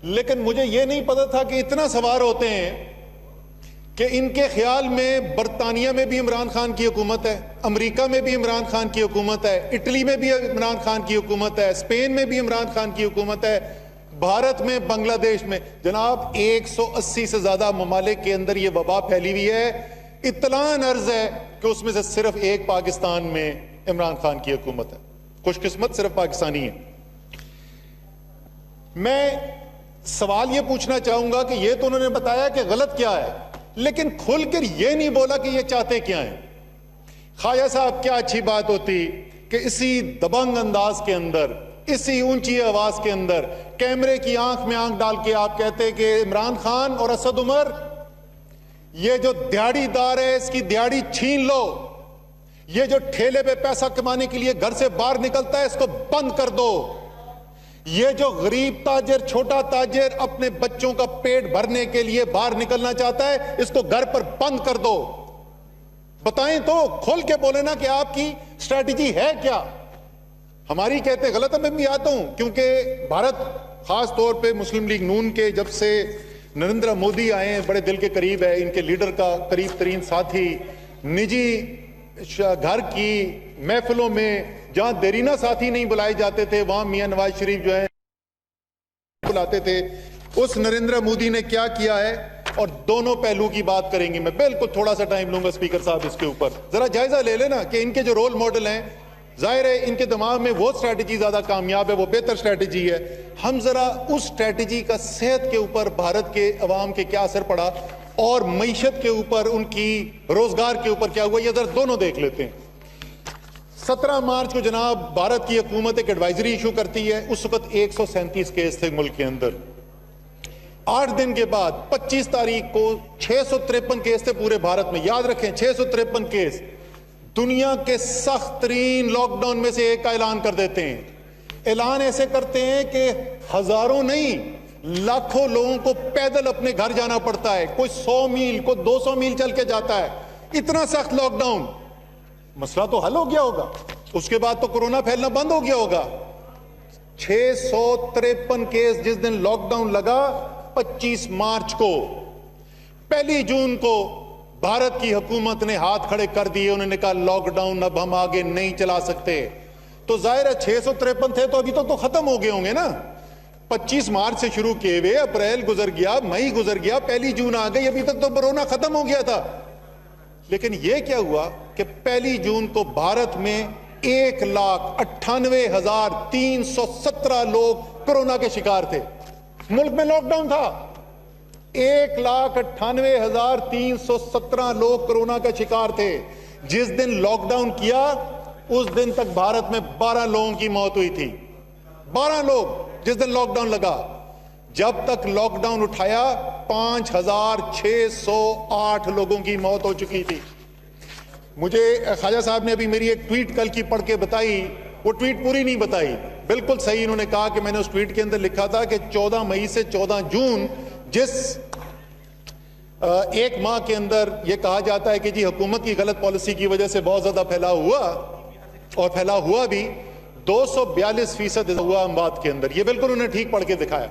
लेकिन मुझे यह नहीं पता था कि इतना सवार होते हैं कि इनके ख्याल में बरतानिया में भी इमरान खान की हुकूमत है, अमेरिका में भी इमरान खान की हुकूमत है, इटली में भी इमरान खान की हुकूमत है, स्पेन में भी इमरान खान की हुकूमत है, भारत में, बांग्लादेश में। जनाब 180 से ज्यादा ममालिक के अंदर यह वबा फैली हुई है। इत्तलान अर्ज है कि उसमें से सिर्फ एक पाकिस्तान में इमरान खान की हुकूमत है। खुशकिस्मत सिर्फ पाकिस्तानी है। मैं सवाल यह पूछना चाहूंगा कि यह तो उन्होंने बताया कि गलत क्या है, लेकिन खुलकर यह नहीं बोला कि यह चाहते क्या है। ख्वाजा साहब, क्या अच्छी बात होती कि इसी दबंग अंदाज के अंदर, इसी ऊंची आवाज के अंदर, कैमरे की आंख में आंख डाल के आप कहते कि इमरान खान और असद उमर, ये जो दिहाड़ीदार है इसकी दिहाड़ी छीन लो, ये जो ठेले पे पैसा कमाने के लिए घर से बाहर निकलता है इसको बंद कर दो, ये जो गरीब ताजिर, छोटा ताजिर अपने बच्चों का पेट भरने के लिए बाहर निकलना चाहता है इसको घर पर बंद कर दो। बताएं तो, खोल के बोले ना कि आपकी स्ट्रैटेजी है क्या। हमारी कहते गलत है, मैं भी आता हूं, क्योंकि भारत खास तौर पे मुस्लिम लीग नून के जब से नरेंद्र मोदी आए हैं बड़े दिल के करीब है, इनके लीडर का करीब तरीन साथी, निजी घर की महफिलों में जहां देरीना साथी नहीं बुलाए जाते थे वहां मियां नवाज शरीफ जो है बुलाते थे। उस नरेंद्र मोदी ने क्या किया है, और दोनों पहलू की बात करेंगे। मैं बिल्कुल थोड़ा सा टाइम लूंगा स्पीकर साहब इसके ऊपर, जरा जायजा ले लेना कि इनके जो रोल मॉडल हैं, जाहिर है इनके दिमाग में वो स्ट्रैटेजी ज्यादा कामयाब है, वो बेहतर स्ट्रैटेजी है। हम जरा उस स्ट्रैटेजी का सेहत के ऊपर, भारत के अवाम के क्या असर पड़ा और मईशत के ऊपर, उनकी रोजगार के ऊपर क्या हुआ, ये जरा दोनों देख लेते हैं। 17 मार्च को जनाब भारत की हुकूमत एक एडवाइजरी इशू करती है। उस वक्त 137 केस थे मुल्क के अंदर। 8 दिन के बाद 25 तारीख को 653 केस थे पूरे भारत में। याद रखें, 653 केस। दुनिया के सख्त तरीन लॉकडाउन में से एक का ऐलान कर देते हैं। ऐलान ऐसे करते हैं कि हजारों नहीं, लाखों लोगों को पैदल अपने घर जाना पड़ता है। कोई 100 मील, कोई 200 मील चल के जाता है। इतना सख्त लॉकडाउन। मसला तो हल हो गया होगा, उसके बाद तो कोरोना फैलना बंद हो गया होगा। 653 केस जिस दिन लॉकडाउन लगा 25 मार्च को, 1 जून को भारत की हुकूमत ने हाथ खड़े कर दिए। उन्होंने कहा लॉकडाउन अब हम आगे नहीं चला सकते। तो जाहिर है 653 थे तो अभी तो खत्म हो गए होंगे ना। 25 मार्च से शुरू किए हुए, अप्रैल गुजर गया, मई गुजर गया, 1 जून आ गई, अभी तक तो कोरोना खत्म हो गया था। लेकिन यह क्या हुआ कि 1 जून को भारत में 1,98,317 लोग कोरोना के शिकार थे। मुल्क में लॉकडाउन था, 1,98,317 लोग कोरोना का शिकार थे। जिस दिन लॉकडाउन किया उस दिन तक भारत में 12 लोगों की मौत हुई थी। 12 लोग जिस दिन लॉकडाउन लगा। जब तक लॉकडाउन उठाया 5,608 लोगों की मौत हो चुकी थी। मुझे ख्वाजा साहब ने अभी मेरी एक ट्वीट कल की पढ़ के बताई, वो ट्वीट पूरी नहीं बताई। बिल्कुल सही इन्होंने कहा कि मैंने उस ट्वीट के अंदर लिखा था कि 14 मई से 14 जून, जिस एक माह के अंदर यह कहा जाता है कि जी हुकूमत की गलत पॉलिसी की वजह से बहुत ज्यादा फैला हुआ, और फैला हुआ भी 242% हुआ अमवात के अंदर। यह बिल्कुल उन्होंने ठीक पढ़ के दिखाया।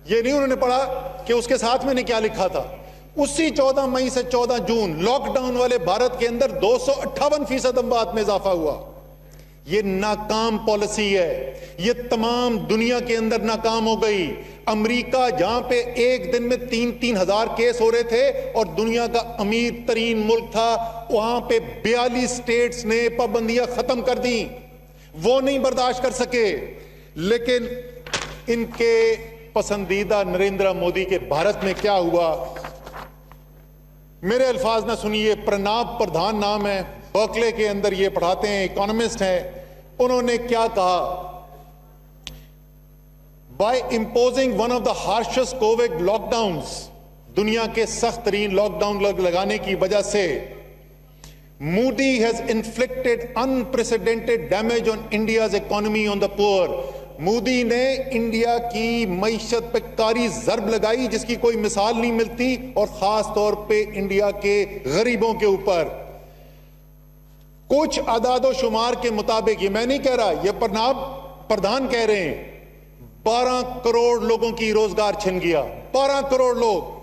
ये नहीं उन्होंने पढ़ा कि उसके साथ मैंने क्या लिखा था। उसी 14 मई से 14 जून लॉकडाउन वाले भारत के अंदर 258% अमवात में इजाफा हुआ। ये नाकाम पॉलिसी है, ये तमाम दुनिया के अंदर नाकाम हो गई। अमेरिका जहां पे एक दिन में 3-3 हजार केस हो रहे थे और दुनिया का अमीर तरीन मुल्क था, वहां पे 42 स्टेट्स ने पाबंदियां खत्म कर दी। वो नहीं बर्दाश्त कर सके। लेकिन इनके पसंदीदा नरेंद्र मोदी के भारत में क्या हुआ, मेरे अल्फाज ना सुनिए। प्रणाब प्रधान नाम है, बर्कले के अंदर ये पढ़ाते हैं, इकोनॉमिस्ट हैं। उन्होंने क्या कहा, by imposing one of the harshest covid lockdowns, दुनिया के सख्त तरीन लॉकडाउन लगाने की वजह से Modi has inflicted unprecedented damage on India's economy on the poor. Modi ने इंडिया की मईशत पे कारी जरब लगाई जिसकी कोई मिसाल नहीं मिलती, और खास तौर पे इंडिया के गरीबों के ऊपर। कुछ आदादो शुमार के मुताबिक, ये मैं नहीं कह रहा, ये प्रणाब प्रधान कह रहे हैं, 12 करोड़ लोगों की रोजगार छिन गया, 12 करोड़ लोग।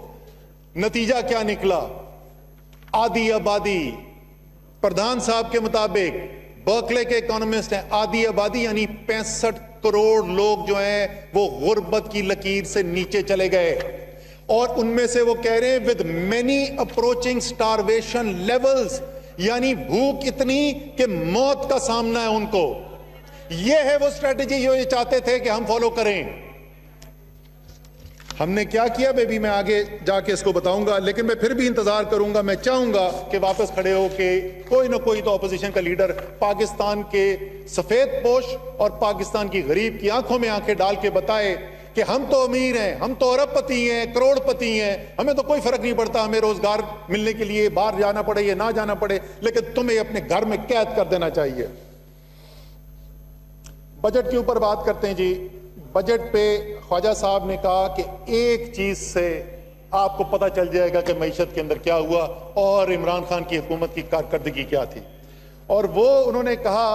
नतीजा क्या निकला? आधी आबादी, प्रधान साहब के मुताबिक, बर्कले के इकोनॉमिस्ट हैं, आधी आबादी यानी 65 करोड़ लोग जो हैं वो गुर्बत की लकीर से नीचे चले गए। और उनमें से वो कह रहे हैं with many approaching starvation levels, यानी भूख इतनी कि मौत का सामना है उनको। ये है वो स्ट्रेटेजी जो ये चाहते थे कि हम फॉलो करें। हमने क्या किया बेबी, मैं आगे जाके इसको बताऊंगा, लेकिन मैं फिर भी इंतजार करूंगा। मैं चाहूंगा कि वापस खड़े हो के कोई ना कोई तो अपोजिशन का लीडर पाकिस्तान के सफेद पोश और पाकिस्तान की गरीब की आंखों में आंखें डाल के बताए कि हम तो अमीर हैं, हम तो अरबपति हैं, करोड़पति हैं, हमें तो कोई फर्क नहीं पड़ता, हमें रोजगार मिलने के लिए बाहर जाना पड़े या ना जाना पड़े, लेकिन तुम्हें अपने घर में कैद कर देना चाहिए। बजट के ऊपर बात करते हैं जी। बजट पे ख्वाजा साहब ने कहा कि एक चीज से आपको पता चल जाएगा कि मईशत के अंदर क्या हुआ और इमरान खान की हुकूमत की कारकर्दगी क्या थी, और वो उन्होंने कहा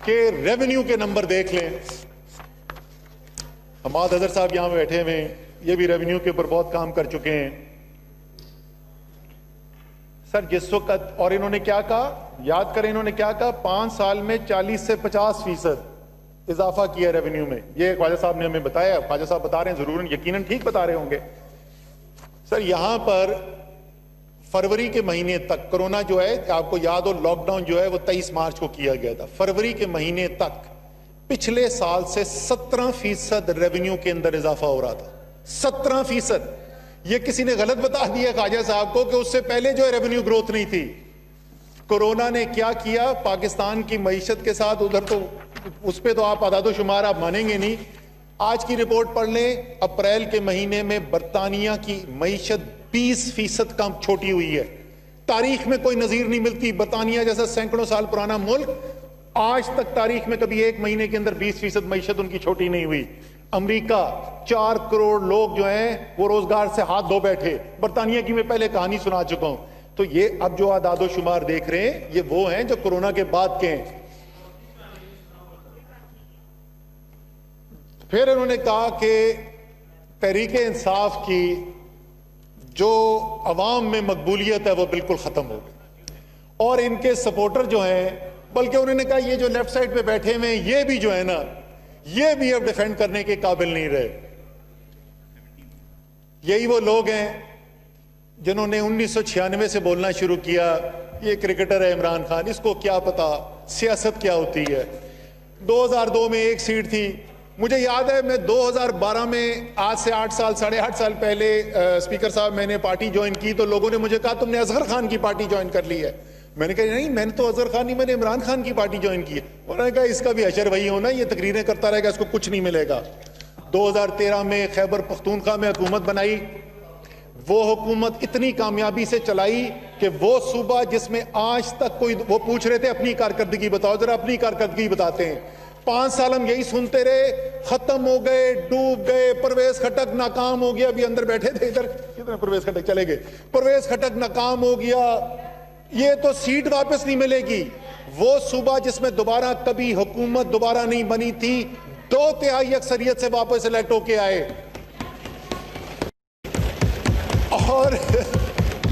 कि रेवेन्यू के नंबर देख लें। हमाद अजहर साहब यहां बैठे हुए हैं, ये भी रेवेन्यू के ऊपर बहुत काम कर चुके हैं सर। जिस वक्त, और इन्होंने क्या कहा, याद करें इन्होंने क्या कहा, 5 साल में 40 से 50% इजाफा किया रेवेन्यू में। ये ख्वाजा साहब ने हमें बताया। ख्वाजा साहब बता रहे हैं, जरूर यकीनन ठीक बता रहे होंगे सर। यहां पर फरवरी के महीने तक कोरोना जो है, आपको याद हो, लॉकडाउन जो है वो 23 मार्च को किया गया था। फरवरी के महीने तक पिछले साल से 17% रेवेन्यू के अंदर इजाफा हो रहा था। 17%। ये किसी ने गलत बता दिया ख्वाजा साहब को कि उससे पहले जो है रेवेन्यू ग्रोथ नहीं थी। कोरोना ने क्या किया पाकिस्तान की मईशत के साथ, उधर तो उस पर तो आप आदादो शुमार आप मानेंगे नहीं। आज की रिपोर्ट पढ़ लें, अप्रैल के महीने में बरतानिया की मईशत 20% कम छोटी हुई है। तारीख में कोई नजीर नहीं मिलती। बरतानिया जैसा सैकड़ों साल पुराना मुल्क, आज तक तारीख में कभी एक महीने के अंदर 20% मईशत उनकी छोटी नहीं हुई। अमेरिका 4 करोड़ लोग जो हैं वो रोजगार से हाथ धो बैठे। बरतानिया की मैं पहले कहानी सुना चुका हूं। तो ये अब जो आदादो शुमार देख रहे हैं ये वो हैं जो कोरोना के बाद के हैं। फिर उन्होंने कहा कि तहरीके इंसाफ की जो अवाम में मकबूलियत है वो बिल्कुल खत्म हो गई, और इनके सपोर्टर जो हैं, बल्कि उन्होंने कहा ये जो लेफ्ट साइड पे बैठे हुए हैं ये भी जो है ना, ये भी अब डिफेंड करने के काबिल नहीं रहे। यही वो लोग हैं जिन्होंने 1996 से बोलना शुरू किया ये क्रिकेटर है इमरान खान, इसको क्या पता सियासत क्या होती है। 2002 में एक सीट थी, मुझे याद है मैं 2012 में, आज से 8 साल 8.5 साल पहले स्पीकर साहब मैंने पार्टी ज्वाइन की तो लोगों ने मुझे कहा तुमने असगर खान की पार्टी ज्वाइन कर ली है। मैंने कहा नहीं, मैंने तो असगर खान नहीं, मैंने इमरान खान की पार्टी ज्वाइन की है। उन्होंने कहा इसका भी अशर वही होना, ये तकरीरें करता रहेगा, इसको कुछ नहीं मिलेगा। 2013 में खैबर पख्तूनख्वा में हुकूमत बनाई। वो हुकूमत इतनी कामयाबी से चलाई कि वो सूबा जिसमें आज तक कोई, वो पूछ रहे थे अपनी कारकर्दगी बताओ, जरा अपनी कारकर्दगी बताते हैं। 5 साल हम यही सुनते रहे, खत्म हो गए, डूब गए, परवेज खटक नाकाम हो गया। अभी अंदर बैठे थे इधर, कितने परवेज खटक चले गए, परवेज खटक नाकाम हो गया, ये तो सीट वापस नहीं मिलेगी। वो सूबा जिसमें दोबारा कभी हुकूमत दोबारा नहीं बनी थी, 2/3 अक्सरियत से वापस इलेक्ट होके आए।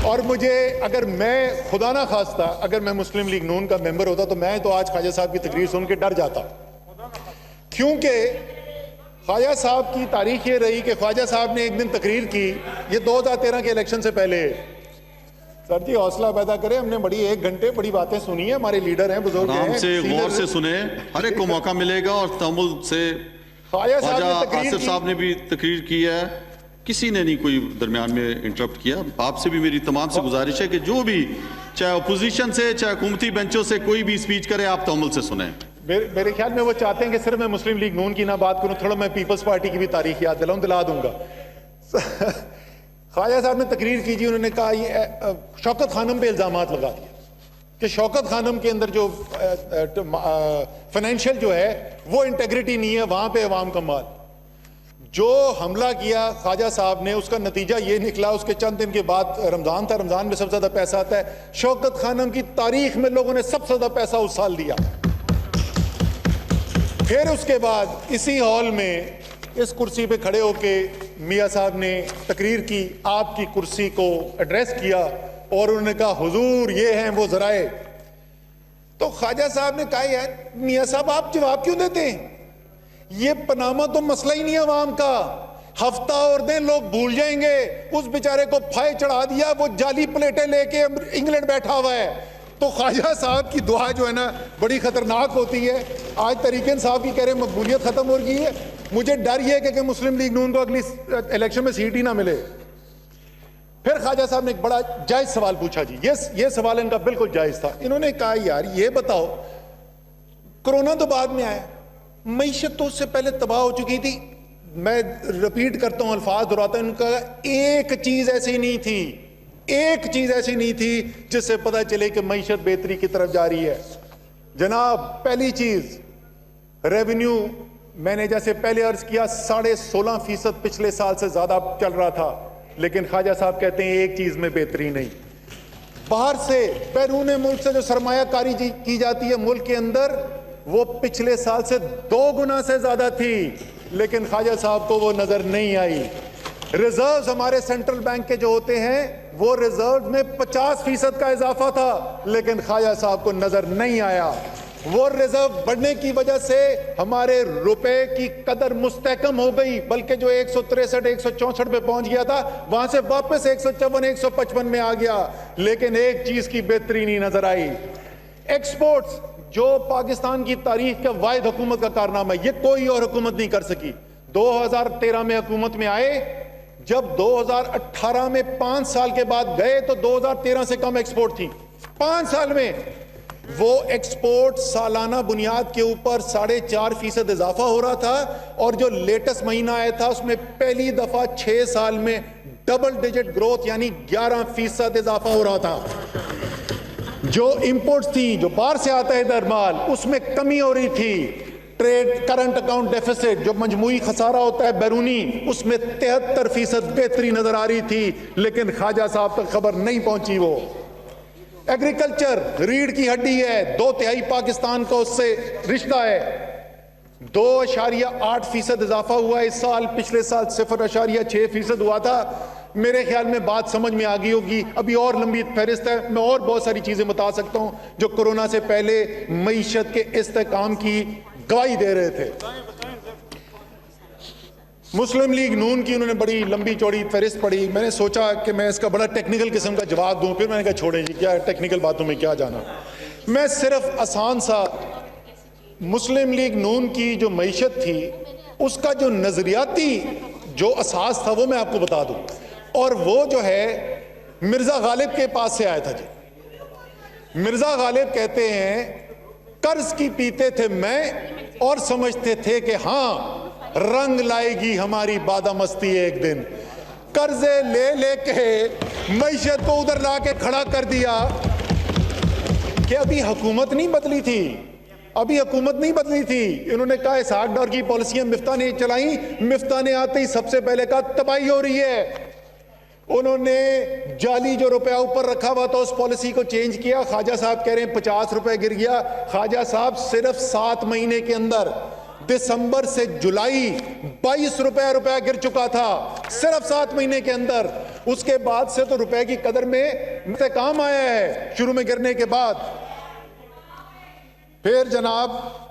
और मुझे, अगर मैं खुदा ना खास्ता अगर मैं मुस्लिम लीग नून का मेंबर होता तो मैं तो आज ख्वाजा साहब की तकरीर सुन के डर जाता, क्योंकि ख्वाजा साहब की तारीख ये रही कि ख्वाजा साहब ने एक दिन तकरीर की, ये 2013 के इलेक्शन से पहले। सर जी हौसला पैदा करें, हमने बड़ी 1 घंटे बड़ी बातें सुनी है, हमारे लीडर हैं, बुजुर्ग हैं, से गौर से सुने, हर एक को मौका मिलेगा। और तमुल से ख्वाजा आसिफ साहब ने भी तकरीर की है, किसी ने नहीं कोई दरमियान में इंटरप्ट किया। आपसे भी मेरी तमाम से गुजारिश है कि जो भी, चाहे अपोजिशन से चाहे हुकूमती बेंचों से कोई भी स्पीच करे, आप तमुल से सुने। मेरे ख्याल में वो चाहते हैं कि सिर्फ मैं मुस्लिम लीग नून की ना बात करूं, थोड़ा मैं पीपल्स पार्टी की भी तारीख याद दिलाऊं, दिला दूंगा। ख्वाजा साहब ने तकरीर की जी, उन्होंने कहा ये शौकत खानम पे इल्जामात लगा दिए कि शौकत खानम के अंदर जो फाइनेंशियल जो है वो इंटेग्रिटी नहीं है, वहां पे अवाम का माल। जो हमला किया ख्वाजा साहब ने, उसका नतीजा ये निकला, उसके चंद दिन के बाद रमजान था, रमजान में सबसे ज्यादा पैसा आता है। शौकत खानम की तारीख में लोगों ने सबसे ज्यादा पैसा उस साल दिया। फिर उसके बाद इसी हॉल में इस कुर्सी पे खड़े होके मियाँ साहब ने तकरीर की, आपकी कुर्सी को एड्रेस किया और उन्होंने कहा हुजूर ये हैं वो जराए। तो ख्वाजा साहब ने कहा यार मियाँ साहब आप जवाब क्यों देते हैं, ये पनामा तो मसला ही नहीं है अवाम का, हफ्ता और दिन लोग भूल जाएंगे। उस बेचारे को फाय चढ़ा दिया, वो जाली प्लेटें लेके इंग्लैंड बैठा हुआ है। तो ख्वाजा साहब की दुआ जो है ना बड़ी खतरनाक होती है। आज तरीके साहब की कह रहे मकबूलियत खत्म हो गई है, मुझे डर ये है कि मुस्लिम लीग नून को अगली इलेक्शन में सीट ही ना मिले। फिर ख्वाजा साहब ने एक बड़ा जायज सवाल पूछा जी, ये सवाल इनका बिल्कुल जायज था। इन्होंने कहा यार ये बताओ, कोरोना तो बाद में आया, मईशत तो उससे पहले तबाह हो चुकी थी। मैं रिपीट करता हूं, अल्फाज दोहराता हूं, उनका एक चीज ऐसी नहीं थी, एक चीज ऐसी नहीं थी जिससे पता चले कि मईशत बेहतरी की तरफ जा रही है। जनाब पहली चीज रेवेन्यू, मैंने जैसे पहले अर्ज किया 16.5% पिछले साल से ज्यादा चल रहा था, लेकिन ख्वाजा साहब कहते हैं एक चीज में बेहतरी नहीं। बाहर से बैरून मुल्क से जो सरमायाकारी की जाती है मुल्क के अंदर, वो पिछले साल से 2 गुना से ज्यादा थी, लेकिन ख्वाजा साहब को वो नजर नहीं आई। रिजर्व्स हमारे सेंट्रल बैंक के जो होते हैं, वो रिजर्व में 50% का इजाफा था, लेकिन ख्वाजा साहब को नजर नहीं आया। वो रिजर्व बढ़ने की वजह से हमारे रुपए की कदर मुस्तहकम हो गई, बल्कि जो 163 164 पे पहुंच गया था वहां से वापस 154 155 में आ गया, लेकिन एक चीज की बेहतरी नहीं नजर आई। एक्सपोर्ट्स जो पाकिस्तान की तारीख का वाहिद हुकूमत का कारनामा है, ये कोई और हुकूमत नहीं कर सकी। 2013 में हुकूमत में आए, जब 2018 में 5 साल के बाद गए तो 2013 से कम एक्सपोर्ट थी। 5 साल में वो एक्सपोर्ट सालाना बुनियाद के ऊपर 4.5% इजाफा हो रहा था, और जो लेटेस्ट महीना आया था उसमें पहली दफा 6 साल में डबल डिजिट ग्रोथ यानी 11% इजाफा हो रहा था। जो इंपोर्ट्स थी, जो बाहर से आता है इधर माल, उसमें कमी हो रही थी। ट्रेड करंट अकाउंट डेफिसिट, जो मजमूई खसारा होता है बैरूनी, उसमें 73% बेहतरी नजर आ रही थी, लेकिन ख्वाजा साहब तक खबर नहीं पहुंची। वो एग्रीकल्चर रीढ़ की हड्डी है, 2/3 पाकिस्तान का उससे रिश्ता है। 2.8% इजाफा हुआ इस साल, पिछले साल 0.6% हुआ था। मेरे ख्याल में बात समझ में आ गई होगी। अभी और लंबी फहरिस्त है, मैं और बहुत सारी चीजें बता सकता हूं जो कोरोना से पहले मईशत के इस्तेकाम की गवाही दे रहे थे। मुस्लिम लीग नून की उन्होंने बड़ी लंबी चौड़ी फहरिस्त पढ़ी। मैंने सोचा कि मैं इसका बड़ा टेक्निकल किस्म का जवाब दूं, फिर मैंने कहा छोड़े जी, क्या टेक्निकल बातों में क्या जाना। मैं सिर्फ आसान सा मुस्लिम लीग नून की जो मईशत थी उसका जो नजरियाती जो असास था वो मैं आपको बता दूं, और वो जो है मिर्जा गालिब के पास से आया था जी। मिर्जा गालिब कहते हैं कर्ज की पीते थे मैं और समझते थे कि हाँ रंग लाएगी हमारी बादामस्ती एक दिन। कर्जे ले लेके मईशत को उधर ला के खड़ा कर दिया कि अभी हुकूमत नहीं बदली थी, अभी हुकूमत नहीं बदली थी। इन्होंने कहा इसहाक डार की पॉलिसियां मिफ्ता ने चलाई, मिफ्ता ने आते ही सबसे पहले कहा तबाही हो रही है। उन्होंने जाली जो रुपया ऊपर रखा हुआ था उस पॉलिसी को चेंज किया। ख्वाजा साहब कह रहे हैं 50 रुपए गिर गया। ख्वाजा साहब सिर्फ 7 महीने के अंदर दिसंबर से जुलाई 22 रुपया गिर चुका था, सिर्फ 7 महीने के अंदर। उसके बाद से तो रुपए की कदर में काम आया है शुरू में गिरने के बाद। फिर जनाब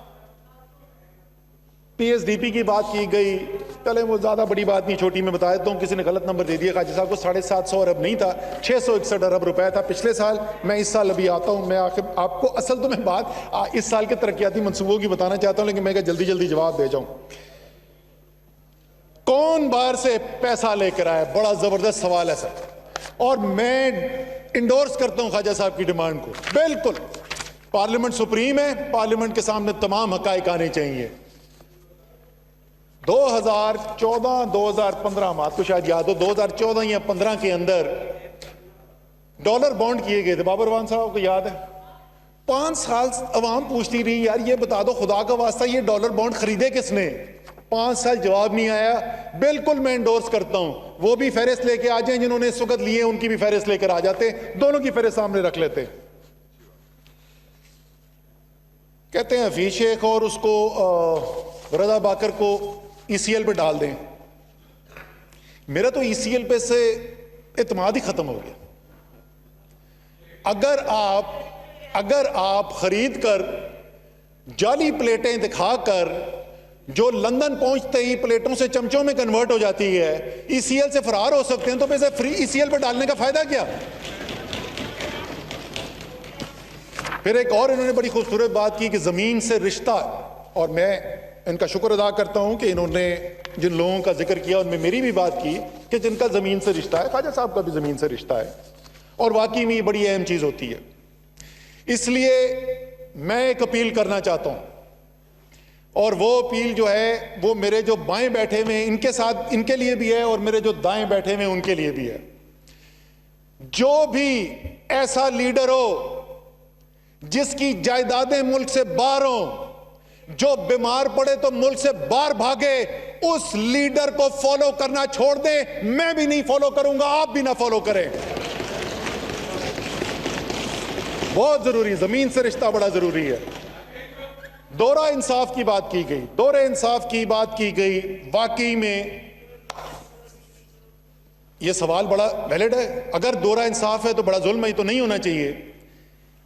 पीएसडीपी की बात की गई। चले वो ज्यादा बड़ी बात नहीं, छोटी मैं बता देता हूं। किसी ने गलत नंबर दे दिया, ख्वाजा साहब को 750 अरब नहीं था, 661 अरब रुपए था पिछले साल। मैं इस साल अभी आता हूं, मैं आखिर आपको असल तो मैं बात इस साल के तरक्याती मंसूबों की बताना चाहता हूं, लेकिन मैं जल्दी जल्दी जवाब दे जाऊं। कौन बाहर से पैसा लेकर आया, बड़ा जबरदस्त सवाल है सर, और मैं इंडोर्स करता हूं ख्वाजा साहब की डिमांड को। बिल्कुल पार्लियामेंट सुप्रीम है, पार्लियामेंट के सामने तमाम हकायक आने चाहिए। 2014-2015 हम आपको शायद याद हो, 2014 या 15 के अंदर डॉलर बॉन्ड किए गए थे। बाबरवान साहब को याद है? 5 साल अवाम पूछती रही यार ये बता दो खुदा का वास्ता ये डॉलर बॉन्ड खरीदे किसने। 5 साल जवाब नहीं आया। बिल्कुल मैं इंडोर्स करता हूं, वो भी फहरिस्त लेके आ जाए जिन्होंने इस वक्त लिए, उनकी भी फहरिस्त लेकर आ जाते, दोनों की फहरिस्त सामने रख लेते। कहते हैं हफीज शेख और उसको रजा बाकर को ईसीएल पे डाल दें। मेरा तो ईसीएल पे से इत्मीनान ही खत्म हो गया। अगर आप खरीद कर जाली प्लेटें दिखाकर जो लंदन पहुंचते ही प्लेटों से चमचों में कन्वर्ट हो जाती है, ईसीएल से फरार हो सकते हैं, तो पैसे फ्री ईसीएल पे डालने का फायदा क्या? फिर एक और इन्होंने बड़ी खूबसूरत बात की कि जमीन से रिश्ता, और मैं इनका शुक्र अदा करता हूं कि इन्होंने जिन लोगों का जिक्र किया उनमें मेरी भी बात की कि जिनका जमीन से रिश्ता है, ख्वाजा साहब का भी जमीन से रिश्ता है, और वाकई में ये बड़ी अहम चीज होती है। इसलिए मैं एक अपील करना चाहता हूं, और वो अपील जो है वो मेरे जो बाएं बैठे हुए इनके साथ, इनके लिए भी है, और मेरे जो दाएं बैठे हुए उनके लिए भी है। जो भी ऐसा लीडर हो जिसकी जायदादें मुल्क से बाहर हो, जो बीमार पड़े तो मुल्क से बाहर भागे, उस लीडर को फॉलो करना छोड़ दे। मैं भी नहीं फॉलो करूंगा, आप भी ना फॉलो करें। बहुत जरूरी, जमीन से रिश्ता बड़ा जरूरी है। दोहरा इंसाफ की बात की गई, दोहरे इंसाफ की बात की गई। वाकई में यह सवाल बड़ा वैलिड है। अगर दोहरा इंसाफ है तो बड़ा जुल्म ही तो नहीं होना चाहिए।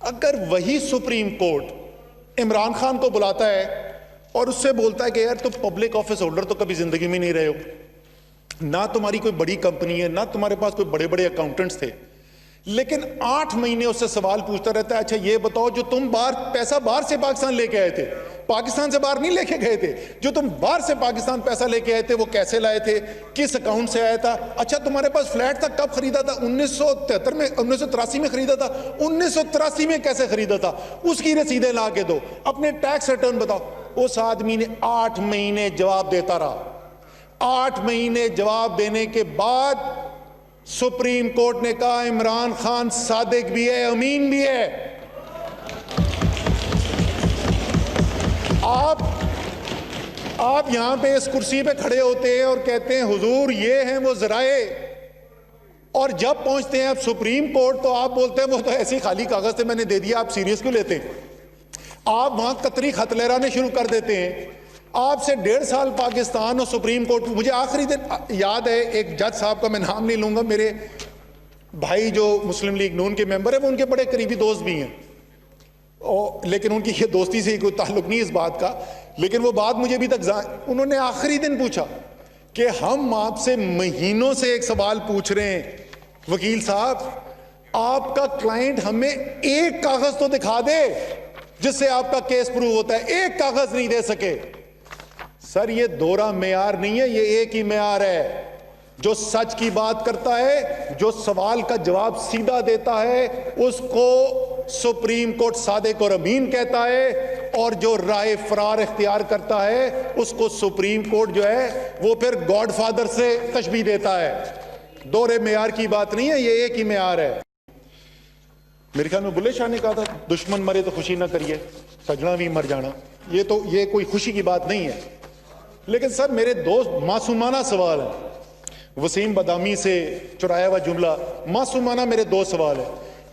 अगर वही सुप्रीम कोर्ट इमरान खान को बुलाता है और उससे बोलता है कि यार तुम पब्लिक ऑफिस होल्डर तो कभी जिंदगी में नहीं रहे हो, ना तुम्हारी कोई बड़ी कंपनी है, ना तुम्हारे पास कोई बड़े बड़े अकाउंटेंट्स थे, लेकिन 8 महीने उससे सवाल पूछता रहता है, अच्छा ये बताओ जो तुम पैसा बाहर से पाकिस्तान लेके आए थे, पाकिस्तान से बाहर नहीं लेके गए थे, जो तुम बाहर से पाकिस्तान पैसा लेके आए थे वो कैसे लाए थे, किस अकाउंट से आया था? अच्छा तुम्हारे पास फ्लैट था, कब खरीदा था? 1973 में, 1983 में खरीदा था? 1983 में कैसे खरीदा था? उसकी रसीदें ला के दो, अपने टैक्स रिटर्न बताओ। उस आदमी ने 8 महीने जवाब देता रहा। 8 महीने जवाब देने के बाद सुप्रीम कोर्ट ने कहा इमरान खान सादिक भी है, अमीन भी है। आप यहां पे इस कुर्सी पे खड़े होते हैं और कहते हैं हुजूर ये हैं वो जराए, और जब पहुंचते हैं आप सुप्रीम कोर्ट तो आप बोलते हैं वो तो ऐसे खाली कागज से मैंने दे दिया, आप सीरियस क्यों लेते हैं? आप वहां कतरी खत लहराने शुरू कर देते हैं। आपसे 1.5 साल पाकिस्तान और सुप्रीम कोर्ट, मुझे आखिरी दिन याद है एक जज साहब का, मैं नाम नहीं लूंगा, मेरे भाई जो मुस्लिम लीग नून के मेंबर है वो उनके बड़े करीबी दोस्त भी हैं, लेकिन उनकी ये दोस्ती से कोई ताल्लुक नहीं इस बात का, लेकिन वो बात मुझे अभी तक, उन्होंने आखिरी दिन पूछा कि हम आपसे महीनों से एक सवाल पूछ रहे हैं, वकील साहब आपका क्लाइंट हमें एक कागज तो दिखा दे जिससे आपका केस प्रूव होता है, एक कागज नहीं दे सके। सर ये दोहरा मेयार नहीं है, ये एक ही मेयार है। जो सच की बात करता है, जो सवाल का जवाब सीधा देता है, उसको सुप्रीम कोर्ट सादिक और अमीन कहता है, और जो राय फरार इख्तियार करता है उसको सुप्रीम कोर्ट जो है वो फिर गॉडफादर से तशबीह देता है। दोहरे मेयार की बात नहीं है, ये एक ही मेयार है। मेरे ख्याल में बुल्ले शाह ने कहा था दुश्मन मरे तो खुशी ना करिए, सजना भी मर जाना। ये कोई खुशी की बात नहीं है। लेकिन सर मेरे दोस्त, मासूमाना सवाल है, वसीम बदामी से चुराया हुआ जुमला, मासूमाना मेरे दो सवाल है।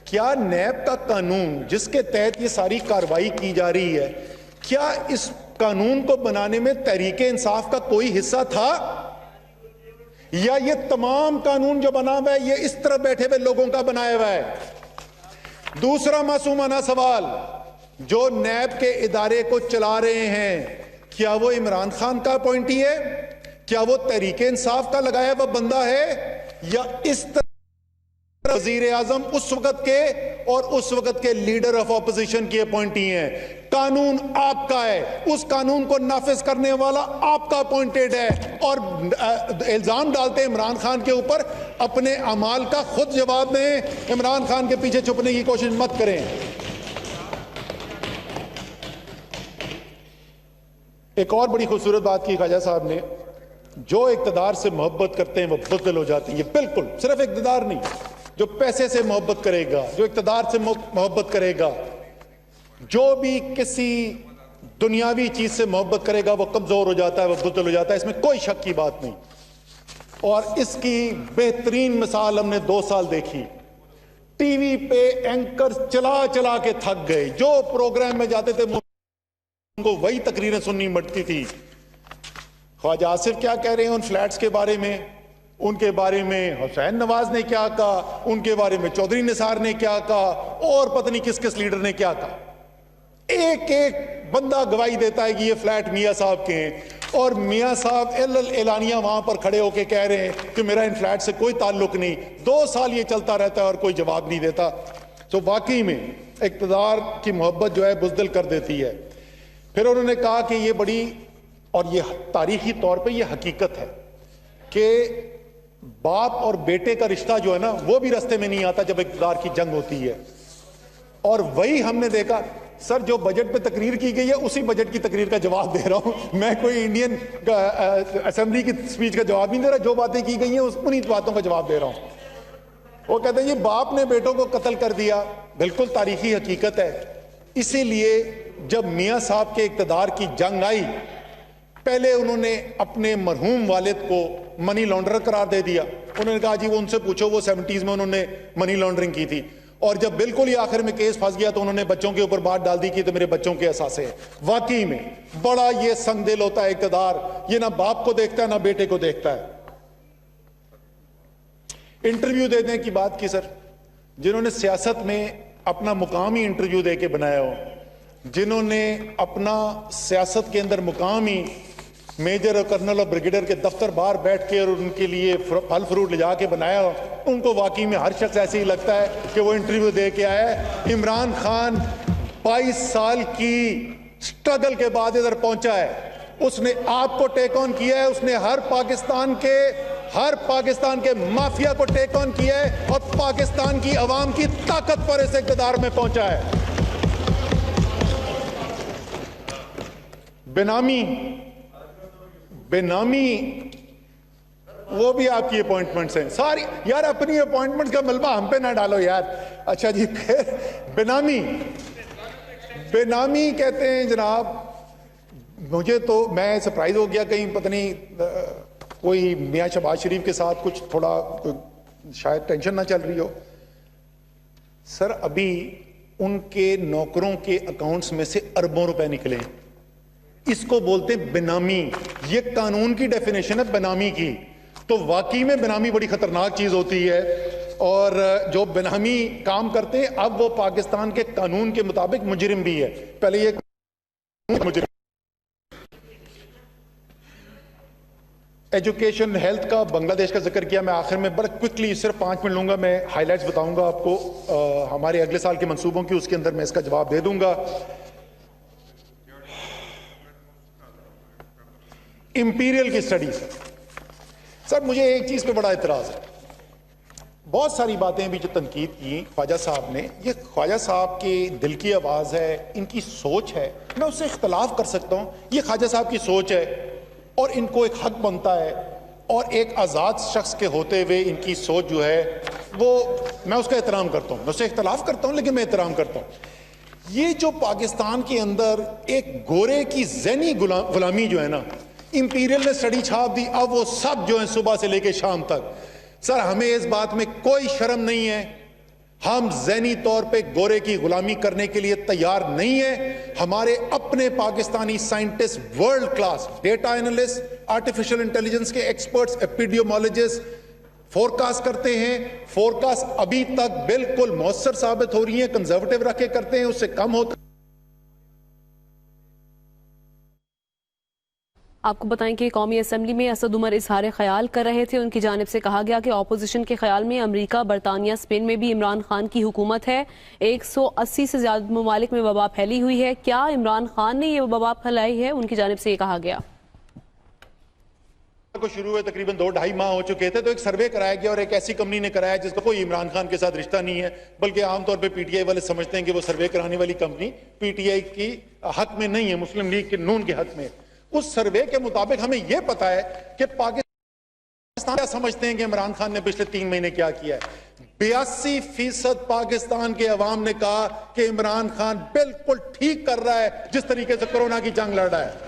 क्या नैब का कानून जिसके तहत ये सारी कार्रवाई की जा रही है, क्या इस कानून को बनाने में तहरीके इंसाफ का कोई हिस्सा था, या ये तमाम कानून जो बना हुआ है ये इस तरह बैठे हुए लोगों का बनाया हुआ है? दूसरा मासूमाना सवाल, जो नैब के इदारे को चला रहे हैं क्या वो इमरान खान का अपॉइंटी है? क्या वो तहरीके इंसाफ का लगाया हुआ बंदा है, या इस तरह वजीर आजम उस वक्त के और उस वक्त के लीडर ऑफ ऑपोजिशन की अपॉइंटी हैं? कानून आपका है, उस कानून को नाफिज करने वाला आपका अपॉइंटेड है, और इल्जाम डालते हैं इमरान खान के ऊपर। अपने अमाल का खुद जवाब दें, इमरान खान के पीछे छुपने की कोशिश मत करें। एक और बड़ी खूबसूरत बात की ख्वाजा साहब ने, जो इक़्तिदार से मोहब्बत करते हैं वो बुज़दिल हो जाते हैं। ये बिल्कुल सिर्फ इक़्तिदार नहीं, जो पैसे से मोहब्बत करेगा, जो इक़्तिदार से मोहब्बत करेगा, जो भी किसी दुनियावी चीज से मोहब्बत करेगा वो कमजोर हो जाता है, वो बुज़दिल हो जाता है, इसमें कोई शक की बात नहीं। और इसकी बेहतरीन मिसाल हमने 2 साल देखी। टीवी पे एंकर चला चला के थक गए, जो प्रोग्राम में जाते थे उनको वही तकरीरें सुननी पड़ती थी। ख्वाजा आसिफ क्या कह रहे हैं उन फ्लैट्स के बारे में, उनके बारे में हुसैन नवाज ने क्या कहा, उनके बारे में चौधरी निसार ने क्या कहा, और पता नहीं किस किस लीडर ने क्या कहा। एक एक बंदा गवाही देता है कि ये फ्लैट मियां साहब के हैं, और मियां साहब एलानिया वहां पर खड़े होकर कह रहे हैं कि मेरा इन फ्लैट से कोई ताल्लुक नहीं। 2 साल ये चलता रहता है और कोई जवाब नहीं देता। तो वाकई में इक़्तिदार की मोहब्बत जो है बुज़दिल कर देती है। फिर उन्होंने कहा कि ये बड़ी, और ये तारीखी तौर पे ये हकीकत है कि बाप और बेटे का रिश्ता जो है ना वो भी रास्ते में नहीं आता जब इक़्तिदार की जंग होती है। और वही हमने देखा। सर, जो बजट पे तकरीर की गई है उसी बजट की तकरीर का जवाब दे रहा हूं मैं, कोई इंडियन असेंबली की स्पीच का जवाब नहीं दे रहा। जो बातें की गई हैं उन्हीं बातों का जवाब दे रहा हूं। वो कहते हैं ये बाप ने बेटों को कत्ल कर दिया, बिल्कुल तारीखी हकीकत है। इसीलिए जब मियां साहब के इक़्तिदार की जंग आई, पहले उन्होंने अपने मरहूम वालिद को मनी लॉन्ड्रर करार दे दिया। उन्होंने कहा जी वो उनसे पूछो, वो 70s में उन्होंने मनी लॉन्ड्रिंग की थी। और जब बिल्कुल ही आखिर में केस फंस गया तो उन्होंने बच्चों के ऊपर बात डाल दी कि तो मेरे बच्चों के एहसास है। वाकई में बड़ा ये संगदिल होता है इक़्तिदार, ये ना बाप को देखता है ना बेटे को देखता है। इंटरव्यू देने की बात की सर, जिन्होंने सियासत में अपना मुकाम ही इंटरव्यू दे के बनाया हो, जिन्होंने अपना सियासत के अंदर मुकाम ही मेजर और कर्नल और ब्रिगेडियर के दफ्तर बाहर बैठ के और उनके लिए फल फ्रूट ले जाके बनाया, उनको वाकई में हर शख्स ऐसे ही लगता है कि वो इंटरव्यू दे के आया है। इमरान खान 22 साल की स्ट्रगल के बाद इधर पहुंचा है। उसने आपको टेक ऑन किया है, उसने हर पाकिस्तान के माफिया को टेक ऑन किया है और पाकिस्तान की अवाम की ताकत पर इस इक़्तिदार में पहुंचा है। बेनामी वो भी आपकी अपॉइंटमेंट्स हैं सारी। यार अपनी अपॉइंटमेंट्स का मलबा हम पे ना डालो यार। अच्छा जी, फिर बेनामी कहते हैं जनाब, मुझे तो मैं सरप्राइज हो गया, कहीं पता नहीं कोई मियां शहबाज शरीफ के साथ कुछ थोड़ा शायद टेंशन ना चल रही हो। सर, अभी उनके नौकरों के अकाउंट्स में से अरबों रुपए निकले, इसको बोलते हैं बेनामी। ये कानून की डेफिनेशन है बेनामी की। तो वाकई में बेनामी बड़ी खतरनाक चीज होती है, और जो बेनामी काम करते हैं अब वो पाकिस्तान के कानून के मुताबिक मुजरिम भी है। पहले ये मुजरिम। एजुकेशन हेल्थ का बांग्लादेश का जिक्र किया। मैं आखिर में बड़ा क्विकली सिर्फ 5 मिनट लूंगा, मैं हाईलाइट्स बताऊंगा आपको हमारे अगले साल के मंसूबों की, उसके अंदर मैं इसका जवाब दे दूंगा। इंपीरियल की स्टडी सर, मुझे एक चीज पे बड़ा इतराज है। बहुत सारी बातें भी जो तनकीद की ख्वाजा साहब ने, ये ख्वाजा साहब की दिल की आवाज है, इनकी सोच है, मैं उससे इख्तलाफ कर सकता हूं। ये ख्वाजा साहब की सोच है और इनको एक हक बनता है, और एक आज़ाद शख्स के होते हुए इनकी सोच जो है वो मैं उसका एहतराम करता हूं। मैं उससे इख्तलाफ करता हूं लेकिन मैं एहतराम करता हूं। ये जो पाकिस्तान के अंदर एक गोरे की ज़हनी गुलामी जो है ना, इंपीरियल ने स्टडी छाप दी, अब वो सब जो है सुबह से लेकर शाम तक। सर, हमें इस बात में कोई शर्म नहीं है, हम ज़हनी तौर पे गोरे की गुलामी करने के लिए तैयार नहीं है। हमारे अपने Pakistani scientist world class data analyst, artificial intelligence के एक्सपर्ट्स, एपिडियोमोलॉजिस्ट फोरकास्ट करते हैं। फोरकास्ट अभी तक बिल्कुल मौसर साबित हो रही है, कंजर्वेटिव रखे करते हैं, उससे कम होता। आपको बताएं कि कौमी असम्बली में असद उमर इजहार ख्याल कर रहे थे। उनकी जानिब से कहा गया कि अपोजिशन के ख्याल में अमेरिका, बरतानिया, स्पेन में भी इमरान खान की हुकूमत है। 180 से ज्यादा ममालिक में वबा फैली हुई है। क्या इमरान खान ने ये वबा फैलाई है? उनकी जानिब से ये कहा गया। को शुरू हुए तकरीबन 2-2.5 माह हो चुके थे, तो एक सर्वे कराया गया और एक ऐसी कंपनी ने कराया जिसका कोई इमरान खान के साथ रिश्ता नहीं है, बल्कि आमतौर पे पीटीआई वाले समझते हैं कि वो सर्वे कराने वाली कंपनी पीटीआई की हक में नहीं है, मुस्लिम लीग के नून के हक में। उस सर्वे के मुताबिक हमें यह पता है कि पाकिस्तान क्या समझते हैं कि इमरान खान ने पिछले 3 महीने क्या किया है। 82% पाकिस्तान के अवाम ने कहा कि इमरान खान बिल्कुल ठीक कर रहा है जिस तरीके से कोरोना की जंग लड़ रहा है।